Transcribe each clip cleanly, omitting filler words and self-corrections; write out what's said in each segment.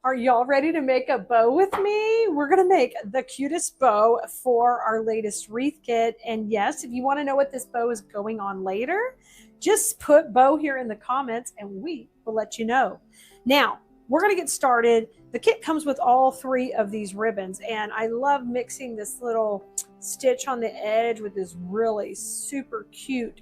Are y'all ready to make a bow with me? We're gonna make the cutest bow for our latest wreath kit. And yes, if you wanna know what this bow is going on later, just put bow here in the comments and we will let you know. Now, we're gonna get started. The kit comes with all 3 of these ribbons, and I love mixing this little stitch on the edge with this really super cute,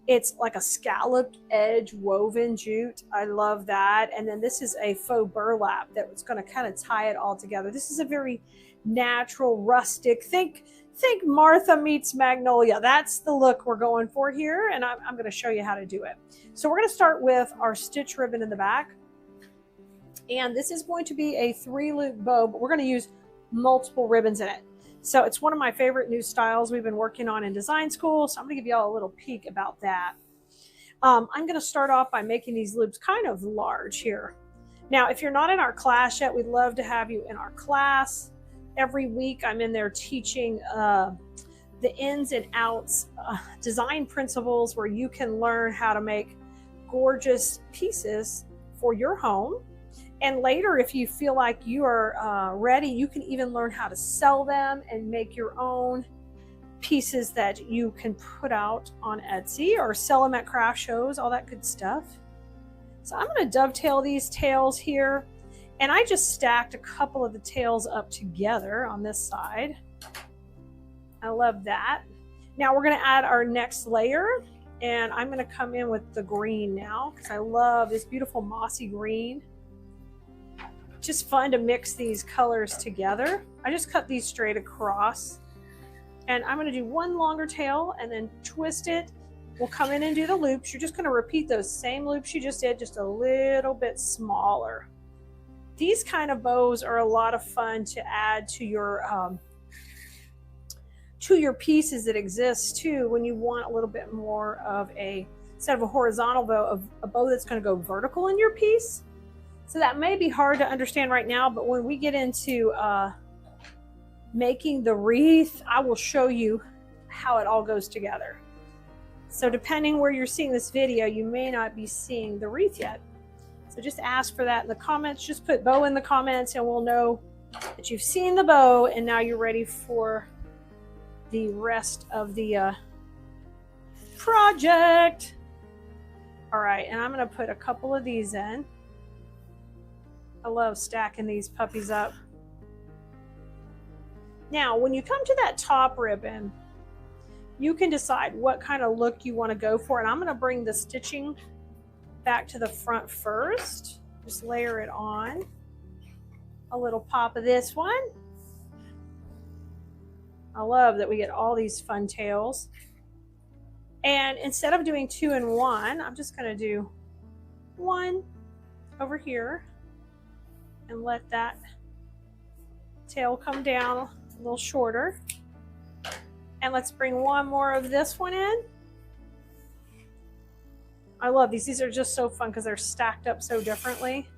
it's like a scalloped edge woven jute. I love that. And then this is a faux burlap that was going to kind of tie it all together. This is a very natural, rustic, think Martha meets Magnolia. That's the look we're going for here, and I'm going to show you how to do it. So we're going to start with our stitch ribbon in the back, and this is going to be a 3-loop bow, but we're going to use multiple ribbons in it. So it's one of my favorite new styles we've been working on in design school. So I'm gonna give y'all a little peek about that. I'm gonna start off by making these loops kind of large here. Now, if you're not in our class yet, we'd love to have you in our class. Every week I'm in there teaching the ins and outs, design principles where you can learn how to make gorgeous pieces for your home. And later, if you feel like you are ready, you can even learn how to sell them and make your own pieces that you can put out on Etsy or sell them at craft shows, all that good stuff. So I'm going to dovetail these tails here. And I just stacked a couple of the tails up together on this side. I love that. Now we're going to add our next layer. And I'm going to come in with the green now because I love this beautiful mossy green. Just fun to mix these colors together. I just cut these straight across, and I'm going to do one longer tail and then twist it. We'll come in and do the loops. You're just going to repeat those same loops you just did, just a little bit smaller. These kind of bows are a lot of fun to add to your pieces that exist too when you want a little bit more of a, instead of a horizontal bow, of a bow that's going to go vertical in your piece. So that may be hard to understand right now, but when we get into making the wreath, I will show you how it all goes together. So depending where you're seeing this video, you may not be seeing the wreath yet. So just ask for that in the comments. Just put bow in the comments and we'll know that you've seen the bow and now you're ready for the rest of the project. All right, and I'm gonna put a couple of these in. I love stacking these puppies up. Now, when you come to that top ribbon, you can decide what kind of look you want to go for. And I'm going to bring the stitching back to the front first. Just layer it on. A little pop of this one. I love that we get all these fun tails. And instead of doing 2 in 1, I'm just going to do 1 over here. And let that tail come down a little shorter. And let's bring one more of this one in. I love these. These are just so fun because they're stacked up so differently.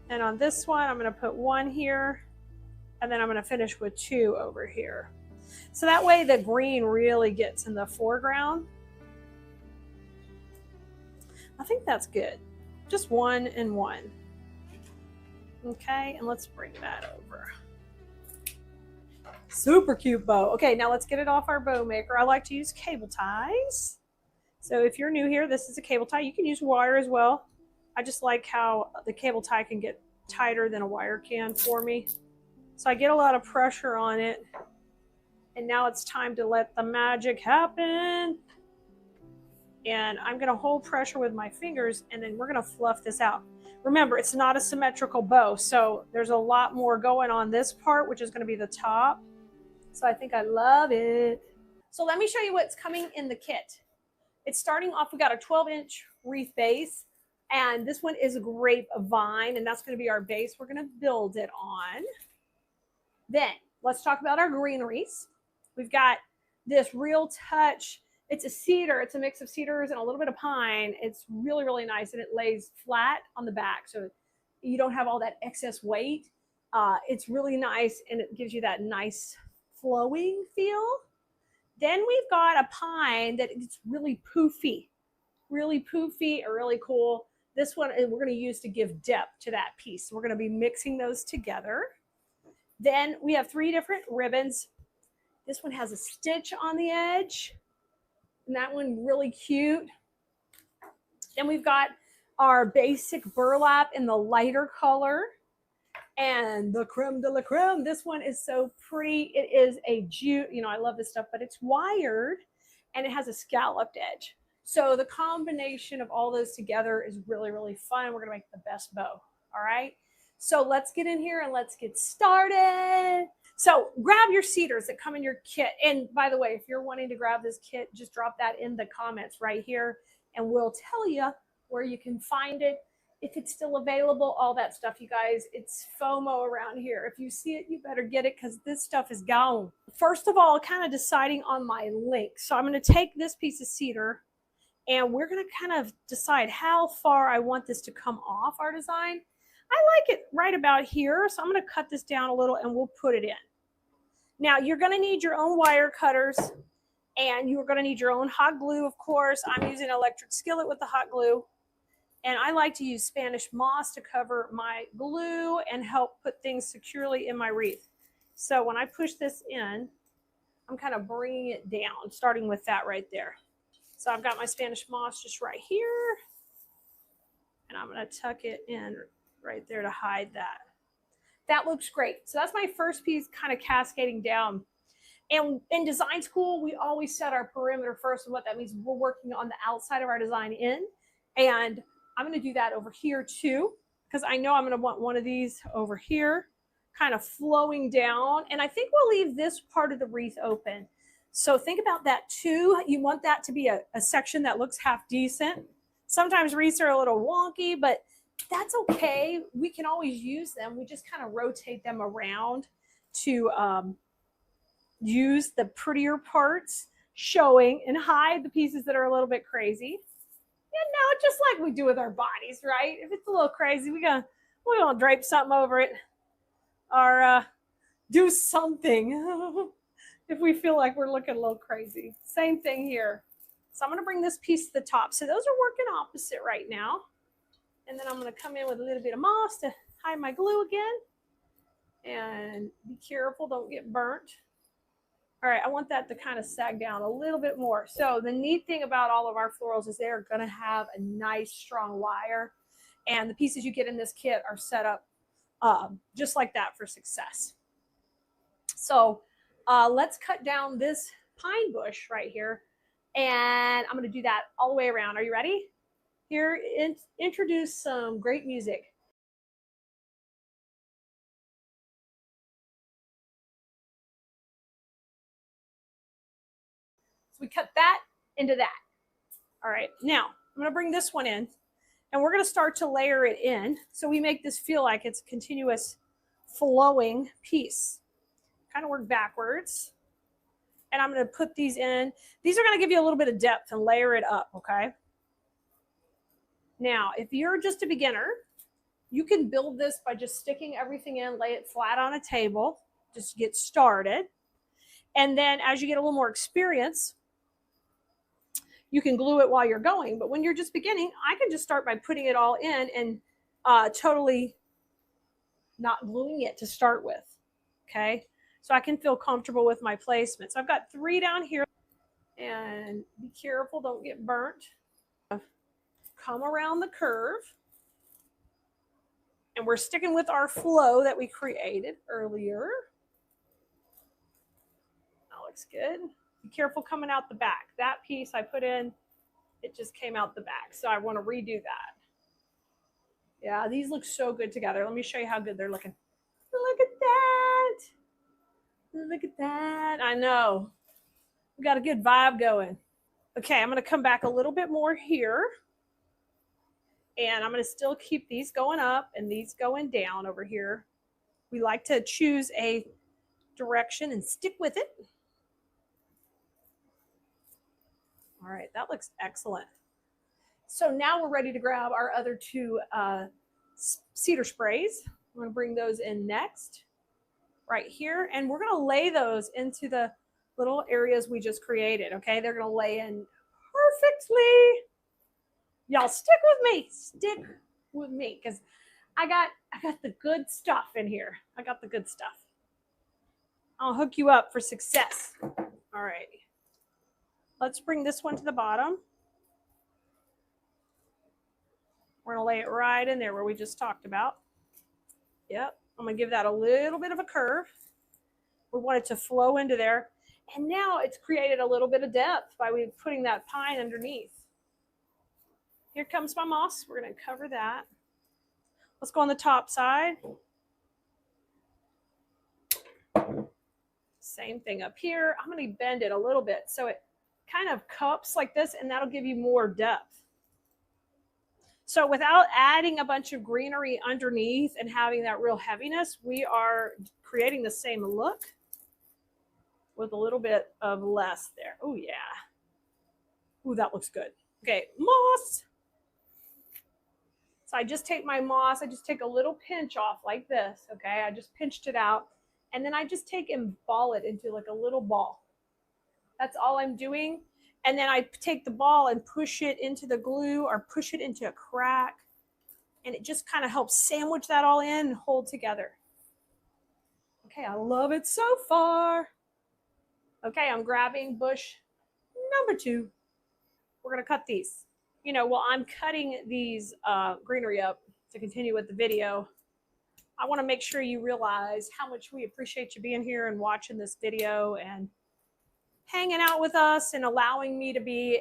And on this one, I'm going to put 1 here. And then I'm going to finish with 2 over here. So that way the green really gets in the foreground. I think that's good. Just 1 and 1. Okay, and let's bring that over. Super cute bow. Okay, now let's get it off our bow maker. I like to use cable ties. So if you're new here, this is a cable tie. You can use wire as well. I just like how the cable tie can get tighter than a wire can for me. So I get a lot of pressure on it. And now it's time to let the magic happen. And I'm going to hold pressure with my fingers, and then we're going to fluff this out. Remember, it's not a symmetrical bow, so there's a lot more going on this part, which is going to be the top. So I think I love it. So let me show you what's coming in the kit. It's starting off, we got a 12-inch wreath base, and this one is a grapevine, and that's going to be our base we're going to build it on. Then let's talk about our green wreaths. We've got this Real Touch. It's a cedar. It's a mix of cedars and a little bit of pine. It's really, really nice, and it lays flat on the back, so you don't have all that excess weight. It's really nice, and it gives you that nice flowing feel. Then we've got a pine that it's really poofy or really cool. This one we're going to use to give depth to that piece. We're going to be mixing those together. Then we have 3 different ribbons. This one has a stitch on the edge, and that one really cute. Then we've got our basic burlap in the lighter color. And the creme de la creme, this one is so pretty. It is a jute, you know, I love this stuff, but it's wired and it has a scalloped edge. So the combination of all those together is really, really fun. We're gonna make the best bow, all right? So let's get in here and let's get started. So grab your cedars that come in your kit. And by the way, if you're wanting to grab this kit, just drop that in the comments right here and we'll tell you where you can find it, if it's still available, all that stuff, you guys. It's FOMO around here. If you see it, you better get it because this stuff is gone. First of all, kind of deciding on my link. So I'm going to take this piece of cedar and we're going to kind of decide how far I want this to come off our design. I like it right about here. So I'm going to cut this down a little and we'll put it in. Now you're going to need your own wire cutters and you're going to need your own hot glue. Of course, I'm using an electric skillet with the hot glue. And I like to use Spanish moss to cover my glue and help put things securely in my wreath. So when I push this in, I'm kind of bringing it down, starting with that right there. So I've got my Spanish moss just right here. And I'm going to tuck it in right there to hide that. That looks great. So that's my first piece kind of cascading down. And in design school, we always set our perimeter first. And what that means, we're working on the outside of our design in. And I'm going to do that over here too, because I know I'm going to want one of these over here, kind of flowing down. And I think we'll leave this part of the wreath open. So think about that too. You want that to be a section that looks half decent. Sometimes wreaths are a little wonky, but that's okay. We can always use them. We just kind of rotate them around to use the prettier parts showing and hide the pieces that are a little bit crazy. And now, just like we do with our bodies, right? If it's a little crazy, we're gonna drape something over it or do something if we feel like we're looking a little crazy. Same thing here. So I'm gonna bring this piece to the top. So those are working opposite right now. And then I'm gonna come in with a little bit of moss to hide my glue again. And be careful, don't get burnt. All right, I want that to kind of sag down a little bit more. So the neat thing about all of our florals is they're going to have a nice strong wire. And the pieces you get in this kit are set up just like that for success. So let's cut down this pine bush right here. And I'm going to do that all the way around. Are you ready? Here, introduce some great music. So we cut that into that. All right, now I'm going to bring this one in and we're going to start to layer it in so we make this feel like it's a continuous flowing piece. Kind of work backwards. And I'm going to put these in. These are going to give you a little bit of depth and layer it up, okay? Now, if you're just a beginner, you can build this by just sticking everything in, lay it flat on a table, just get started. And then as you get a little more experience, you can glue it while you're going. But when you're just beginning, I can just start by putting it all in and totally not gluing it to start with, okay? So I can feel comfortable with my placement. So I've got 3 down here. And be careful, don't get burnt. Come around the curve. And we're sticking with our flow that we created earlier. That looks good. Be careful coming out the back. That piece I put in, it just came out the back. So I want to redo that. Yeah, these look so good together. Let me show you how good they're looking. Look at that. Look at that. I know. We got a good vibe going. Okay, I'm going to come back a little bit more here. And I'm going to still keep these going up and these going down over here. We like to choose a direction and stick with it. All right, that looks excellent. So now we're ready to grab our other 2 cedar sprays. I'm going to bring those in next, right here. And we're going to lay those into the little areas we just created, okay? They're going to lay in perfectly. Y'all stick with me. Stick with me because I got the good stuff in here. I got the good stuff. I'll hook you up for success. All right. Let's bring this one to the bottom. We're going to lay it right in there where we just talked about. Yep. I'm going to give that a little bit of a curve. We want it to flow into there. And now it's created a little bit of depth by putting that pine underneath. Here comes my moss. We're going to cover that. Let's go on the top side. Same thing up here. I'm going to bend it a little bit so it kind of cups like this, and that'll give you more depth. So without adding a bunch of greenery underneath and having that real heaviness, we are creating the same look with a little bit of less there. Oh, yeah. Ooh, that looks good. Okay, moss. So I just take my moss, I just take a little pinch off like this, okay? I just pinched it out, and then I just take and ball it into like a little ball. That's all I'm doing. And then I take the ball and push it into the glue or push it into a crack, and it just kind of helps sandwich that all in and hold together. Okay, I love it so far. Okay, I'm grabbing bush number 2. We're gonna cut these. You know, while I'm cutting these greenery up to continue with the video, I want to make sure you realize how much we appreciate you being here and watching this video and hanging out with us and allowing me to be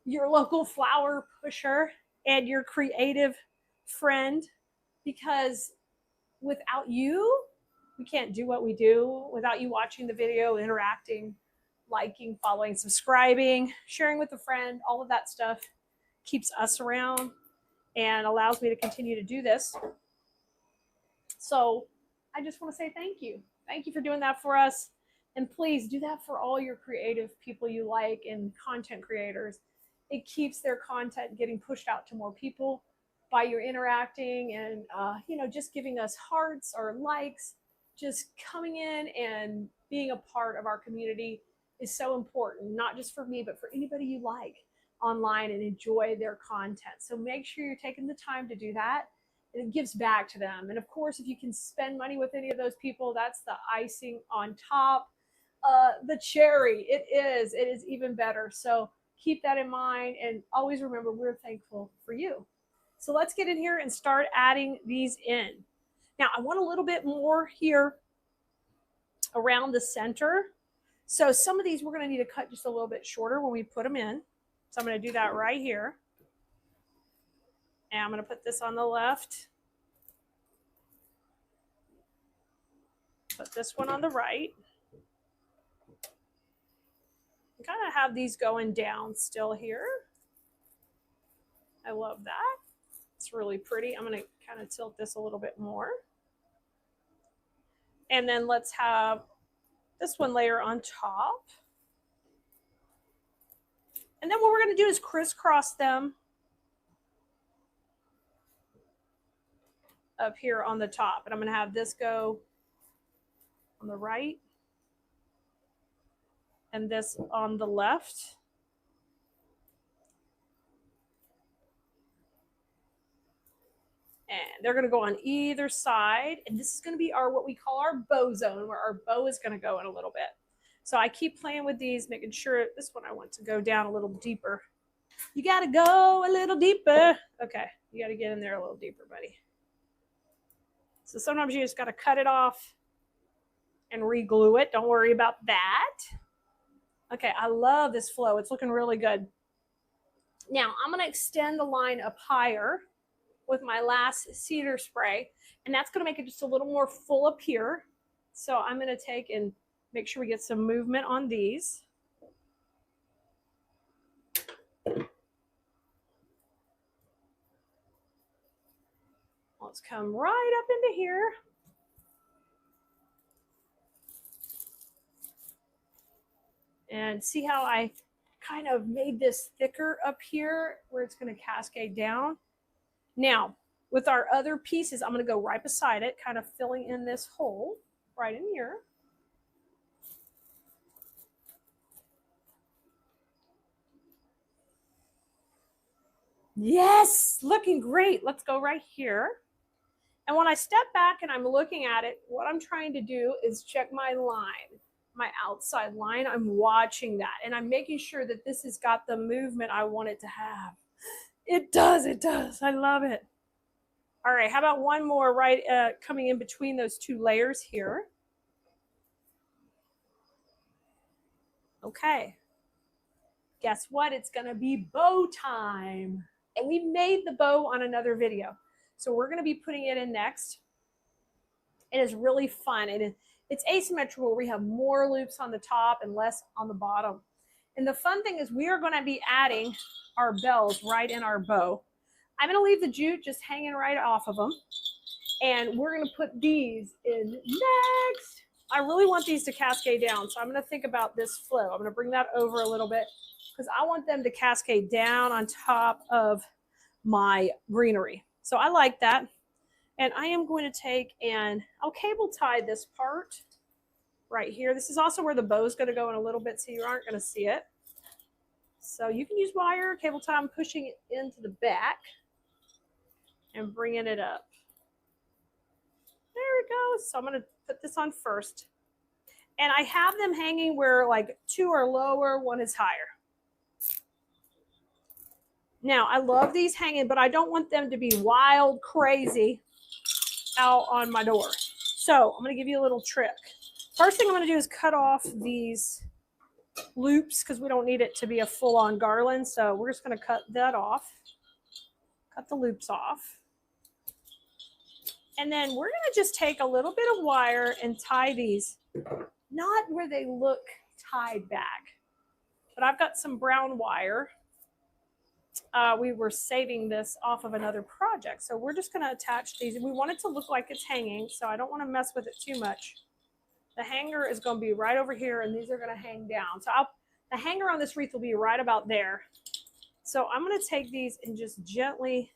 your local flower pusher and your creative friend, because without you, we can't do what we do. Without you watching the video, interacting, liking, following, subscribing, sharing with a friend, all of that stuff keeps us around and allows me to continue to do this. So I just want to say thank you. Thank you for doing that for us. And please do that for all your creative people you like and content creators. It keeps their content getting pushed out to more people by your interacting and, just giving us hearts or likes. Just coming in and being a part of our community is so important, not just for me, but for anybody you like online and enjoy their content. So make sure you're taking the time to do that. And it gives back to them. And of course, if you can spend money with any of those people, that's the icing on top. The cherry, it is even better. So keep that in mind and always remember we're thankful for you. So let's get in here and start adding these in. Now I want a little bit more here around the center. So some of these we're going to need to cut just a little bit shorter when we put them in. So I'm going to do that right here. And I'm going to put this on the left. Put this one on the right. Kind of have these going down still here. I love that. It's really pretty. I'm going to kind of tilt this a little bit more. And then let's have this one layer on top. And then what we're going to do is crisscross them up here on the top. And I'm going to have this go on the right and this on the left. And they're going to go on either side. And this is going to be what we call our bow zone, where our bow is going to go in a little bit. So I keep playing with these, making sure this one I want to go down a little deeper. You got to go a little deeper. Okay, you got to get in there a little deeper, buddy. So sometimes you just got to cut it off and re-glue it. Don't worry about that. Okay, I love this flow. It's looking really good. Now I'm going to extend the line up higher with my last cedar spray, and that's going to make it just a little more full up here. So I'm going to take and make sure we get some movement on these. Let's come right up into here. And see how I kind of made this thicker up here where it's going to cascade down. Now, with our other pieces, I'm going to go right beside it, kind of filling in this hole right in here. Yes, looking great. Let's go right here. And when I step back and I'm looking at it, what I'm trying to do is check my line, my outside line. I'm watching that and I'm making sure that this has got the movement I want it to have. It does, it does. I love it. All right, how about one more right coming in between those two layers here. Okay. Guess what? It's gonna be bow time. And we made the bow on another video. So we're gonna be putting it in next. It is really fun. It's asymmetrical. We have more loops on the top and less on the bottom. And the fun thing is we are going to be adding our bells right in our bow. I'm going to leave the jute just hanging right off of them. And we're going to put these in next. I really want these to cascade down. So I'm going to think about this flow. I'm going to bring that over a little bit because I want them to cascade down on top of my greenery. So I like that. And I am going to take and I'll cable tie this part right here. This is also where the bow is going to go in a little bit, so you aren't going to see it. So you can use wire, cable tie. I'm pushing it into the back and bringing it up. There it goes. So I'm going to put this on first. And I have them hanging where like two are lower, one is higher. Now, I love these hanging, but I don't want them to be wild, crazy out on my door. So I'm going to give you a little trick. First thing I'm going to do is cut off these loops because we don't need it to be a full-on garland. So we're just going to cut that off. Cut the loops off. And then we're going to just take a little bit of wire and tie these, not where they look tied back, but I've got some brown wire. We were saving this off of another project. So we're just going to attach these. We want it to look like it's hanging, so I don't want to mess with it too much. The hanger is going to be right over here, and these are going to hang down. So the hanger on this wreath will be right about there. So I'm going to take these and just gently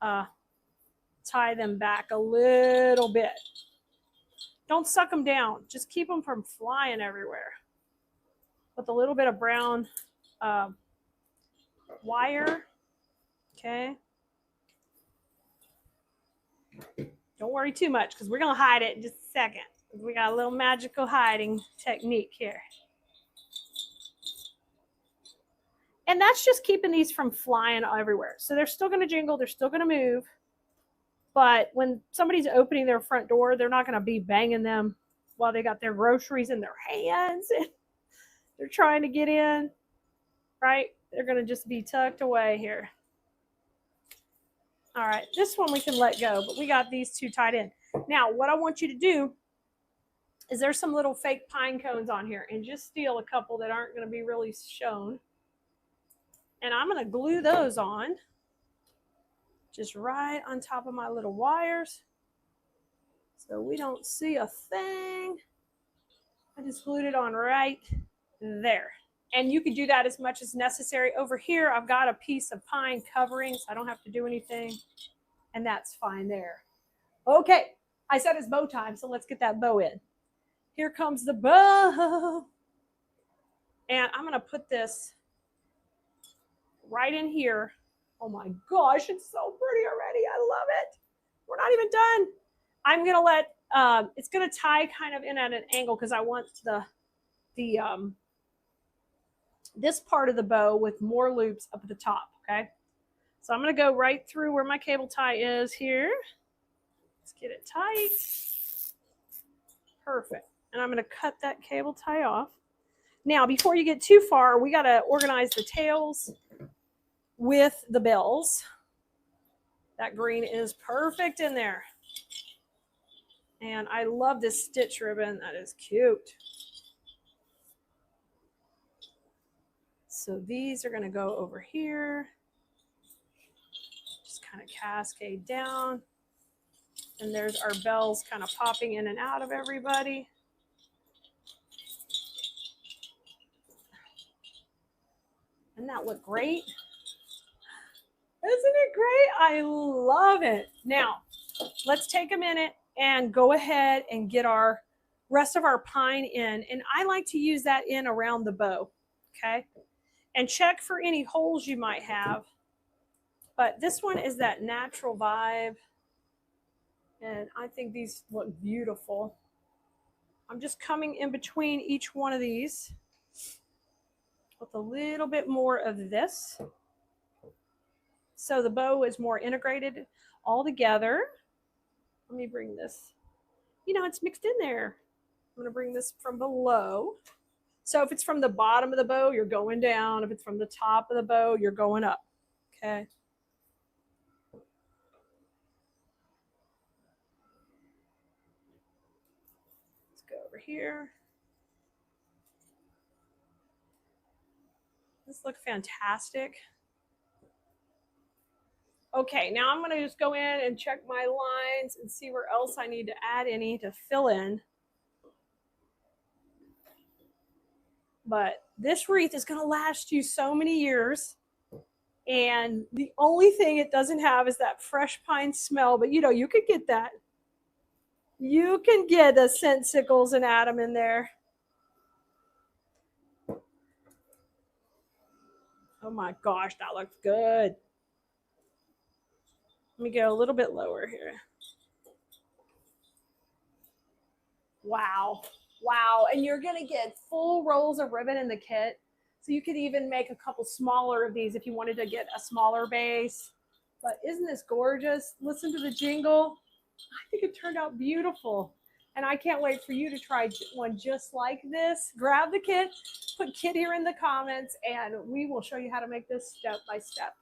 tie them back a little bit. Don't suck them down. Just keep them from flying everywhere. With a little bit of brown wire. Okay. Don't worry too much because we're going to hide it in just a second. We got a little magical hiding technique here. And that's just keeping these from flying everywhere. So they're still going to jingle. They're still going to move. But when somebody's opening their front door, they're not going to be banging them while they got their groceries in their hands. And they're trying to get in, right? They're going to just be tucked away here. All right, this one we can let go, but we got these two tied in. Now, what I want you to do is there's some little fake pine cones on here, and just steal a couple that aren't going to be really shown. And I'm going to glue those on, just right on top of my little wires, so we don't see a thing. I just glued it on right there. And you can do that as much as necessary. Over here, I've got a piece of pine covering, so I don't have to do anything. And that's fine there. Okay, I said it's bow time, so let's get that bow in. Here comes the bow. And I'm going to put this right in here. Oh my gosh, it's so pretty already. I love it. We're not even done. I'm going to let, it's going to tie kind of in at an angle because I want this part of the bow with more loops up at the top, okay? So I'm going to go right through where my cable tie is here. Let's get it tight. Perfect. And I'm going to cut that cable tie off. Now, before you get too far, we got to organize the tails with the bells. That green is perfect in there. And I love this stitch ribbon. That is cute. So these are going to go over here. Just kind of cascade down. And there's our bells kind of popping in and out of everybody. Doesn't that look great? Isn't it great? I love it. Now, let's take a minute and go ahead and get our rest of our pine in. And I like to use that in around the bow, okay? And check for any holes you might have But this one is that natural vibe. And I think these look beautiful. I'm just coming in between each one of these with a little bit more of this. So the bow is more integrated all together. Let me bring this. You know, it's mixed in there. I'm going to bring this from below. So if it's from the bottom of the bow, you're going down. If it's from the top of the bow, you're going up. Okay. Let's go over here. This looks fantastic. Okay, now I'm going to just go in and check my lines and see where else I need to add any to fill in. But this wreath is going to last you so many years. And the only thing it doesn't have is that fresh pine smell. But you know, you could get that. You can get a scent sickles and add them in there. Oh my gosh, that looks good. Let me go a little bit lower here. Wow. Wow. And you're going to get full rolls of ribbon in the kit. So you could even make a couple smaller of these if you wanted to get a smaller base. But isn't this gorgeous? Listen to the jingle. I think it turned out beautiful. And I can't wait for you to try one just like this. Grab the kit, put kit here in the comments, and we will show you how to make this step by step.